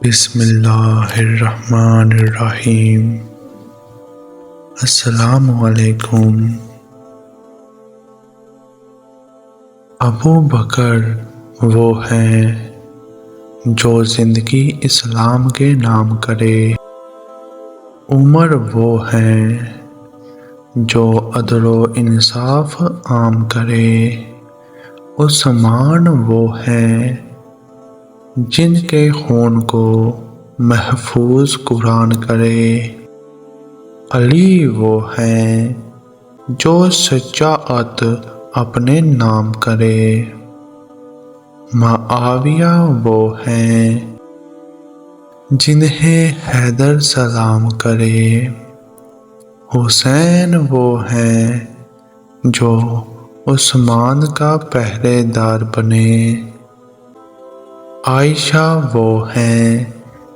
بسم اللہ الرحمن الرحیم۔ السلام علیکم۔ ابو بکر وہ ہیں جو زندگی اسلام کے نام کرے، عمر وہ ہیں جو عدل و انصاف عام کرے، عثمان وہ ہیں جن کے خون کو محفوظ قرآن کرے، علی وہ ہیں جو شجاعت اپنے نام کرے، معاویہ وہ ہیں جنہیں حیدر سلام کرے، حسین وہ ہیں جو عثمان کا پہرے دار بنے، عائشہ وہ ہیں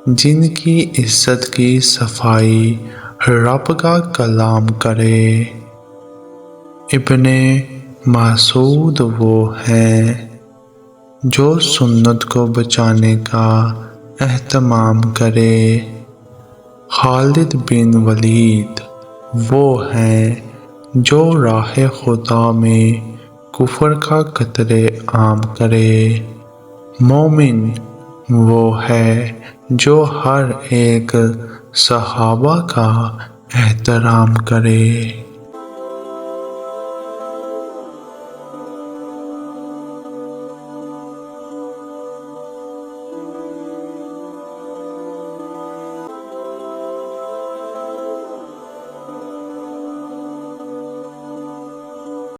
جن کی عزت کی صفائی رب کا کلام کرے، ابن مسعود وہ ہیں جو سنت کو بچانے کا اہتمام کرے، خالد بن ولید وہ ہیں جو راہ خدا میں کفر کا قتل عام کرے، مومن وہ ہے جو ہر ایک صحابہ کا احترام کرے۔